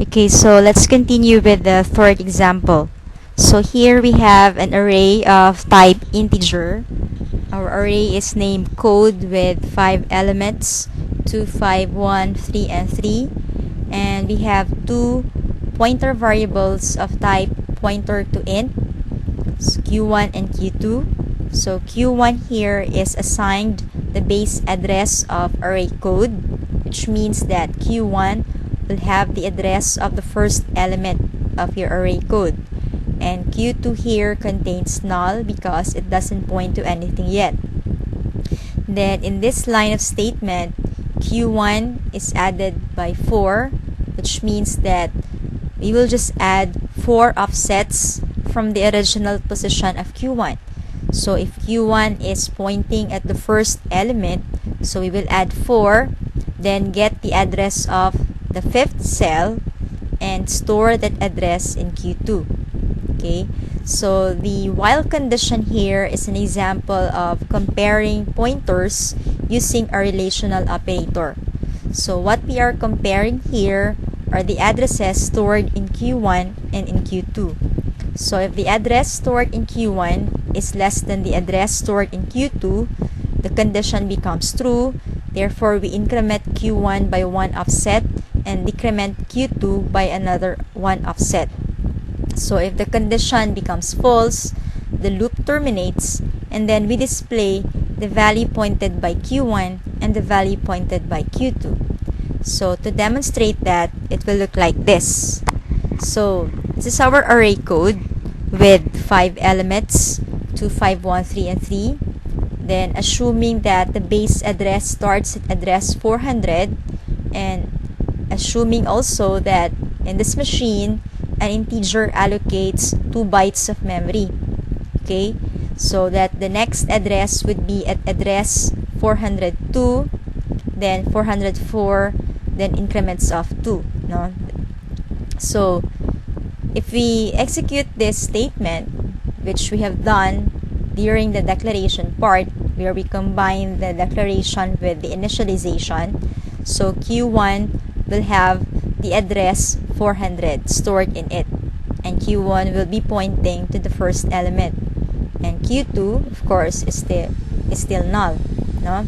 Okay, so let's continue with the third example. So here we have an array of type integer. Our array is named code with 5 elements, 2, 5, 1, 3, and 3. And we have two pointer variables of type pointer to int, so q1 and q2. So q1 here is assigned the base address of array code, which means that q1 will have the address of the first element of your array code. And q2 here contains null because it doesn't point to anything yet. Then in this line of statement, q1 is added by 4, which means that we will just add 4 offsets from the original position of q1. So if q1 is pointing at the first element, so we will add 4, then get the address of the fifth cell and store that address in q2. Okay, so the while condition here is an example of comparing pointers using a relational operator. So what we are comparing here are the addresses stored in q1 and in q2. So if the address stored in q1 is less than the address stored in q2, the condition becomes true. Therefore, we increment q1 by 1 offset and decrement q2 by another 1 offset. So if the condition becomes false, the loop terminates, and then we display the value pointed by q1 and the value pointed by q2. So to demonstrate that, it will look like this. So this is our array code with 5 elements, 2, 5, 1, 3, and 3. Then assuming that the base address starts at address 400, and assuming also that in this machine, an integer allocates 2 bytes of memory. Okay, so that the next address would be at address 402, then 404, then increments of 2. No? So if we execute this statement, which we have done during the declaration part, where we combine the declaration with the initialization, so q1 will have the address 400 stored in it, and q1 will be pointing to the first element, and q2 of course is still null. No?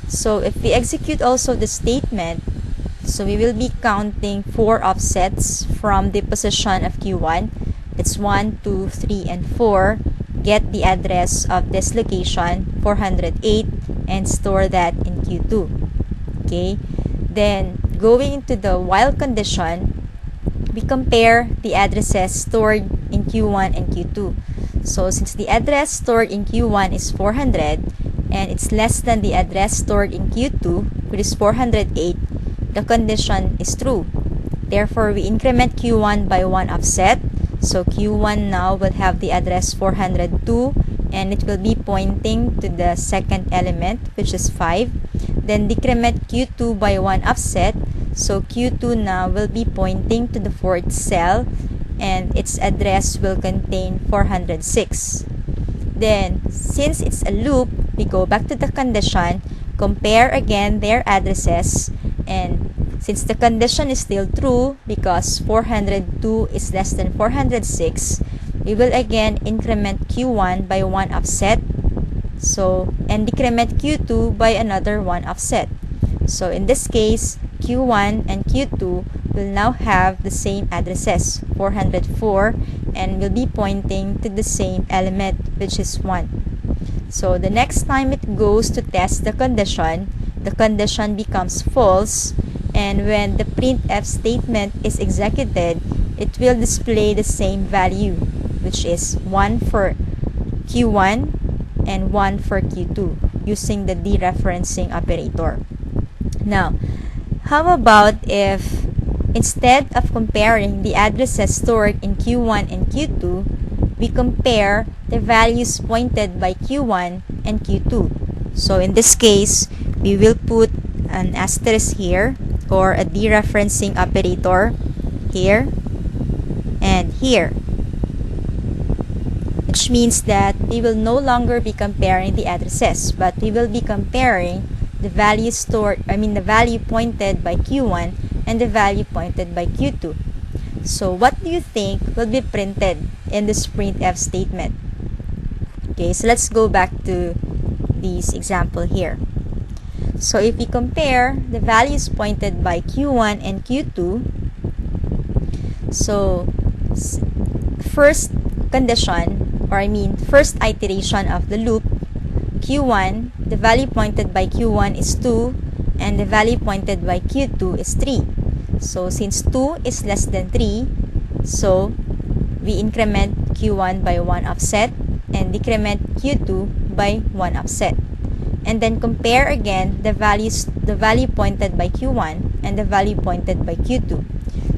So if we execute also the statement, so we will be counting 4 offsets from the position of q1. It's 1, 2, 3, and 4. Get the address of this location 408 and store that in q2. Okay, then going into the while condition, we compare the addresses stored in q1 and q2. So since the address stored in q1 is 400 and it's less than the address stored in q2, which is 408, the condition is true. Therefore, we increment q1 by 1 offset. So q1 now will have the address 402, and it will be pointing to the second element, which is 5. Then decrement q2 by 1 offset. So q2 now will be pointing to the fourth cell, and its address will contain 406. Then, since it's a loop, we go back to the condition, compare again their addresses, and since the condition is still true because 402 is less than 406, we will again increment q1 by 1 offset, so and decrement q2 by another 1 offset. So in this case, q1 and q2 will now have the same addresses, 404, and will be pointing to the same element, which is 1. So the next time it goes to test the condition becomes false, and when the printf statement is executed, it will display the same value, which is 1 for q1 and 1 for q2 using the dereferencing operator. Now, how about if instead of comparing the addresses stored in q1 and q2, we compare the values pointed by q1 and q2? So in this case, we will put an asterisk here, or a dereferencing operator here and here, which means that we will no longer be comparing the addresses, but we will be comparing the value pointed by q1 and the value pointed by q2. So what do you think will be printed in this printf statement? Okay, so let's go back to this example here. So if we compare the values pointed by Q1 and Q2, so first condition, or first iteration of the loop, Q1, the value pointed by Q1 is 2 and the value pointed by Q2 is 3. So since 2 is less than 3, so we increment Q1 by 1 offset and decrement Q2 by 1 offset. And then compare again the value pointed by Q1 and the value pointed by Q2.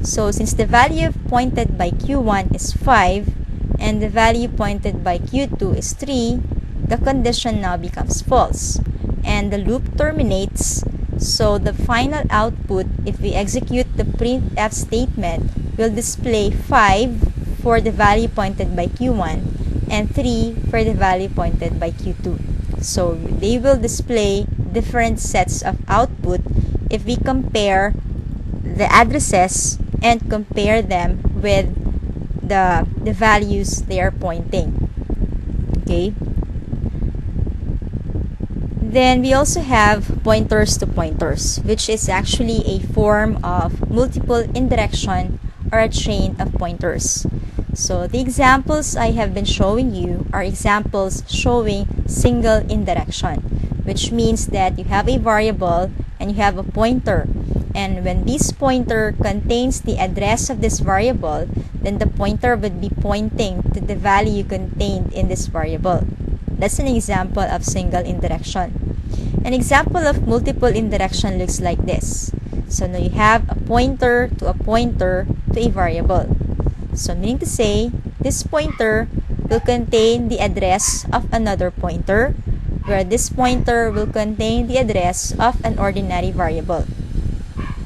So since the value pointed by Q1 is 5 and the value pointed by Q2 is 3, the condition now becomes false and the loop terminates. So the final output, if we execute the printf statement, will display 5 for the value pointed by Q1 and 3 for the value pointed by Q2. So they will display different sets of output if we compare the addresses and compare them with the values they are pointing. Okay. Then we also have pointers to pointers, which is actually a form of multiple indirection or a chain of pointers. So the examples I have been showing you are examples showing single indirection, which means that you have a variable and you have a pointer. And when this pointer contains the address of this variable, then the pointer would be pointing to the value contained in this variable. That's an example of single indirection. An example of multiple indirection looks like this. So now you have a pointer to a variable. So meaning to say, this pointer will contain the address of another pointer, where this pointer will contain the address of an ordinary variable.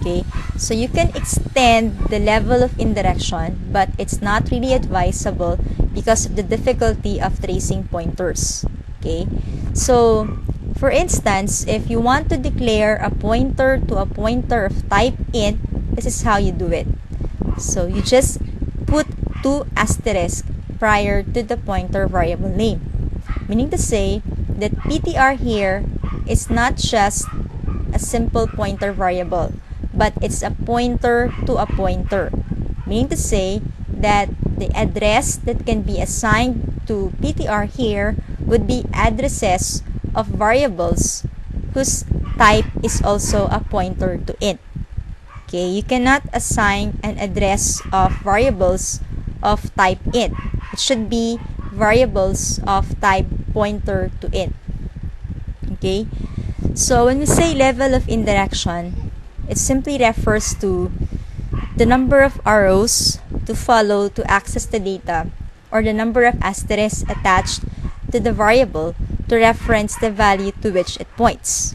Okay, so you can extend the level of indirection, but it's not really advisable because of the difficulty of tracing pointers. Okay, so for instance, if you want to declare a pointer to a pointer of type int, this is how you do it. So you just put 2 asterisks prior to the pointer variable name, meaning to say that PTR here is not just a simple pointer variable, but it's a pointer to a pointer, meaning to say that the address that can be assigned to PTR here would be addresses of variables whose type is also a pointer to int. Okay, you cannot assign an address of variables of type int. It should be variables of type pointer to int. Okay, so when we say level of indirection, it simply refers to the number of arrows to follow to access the data, or the number of asterisks attached to the variable to reference the value to which it points.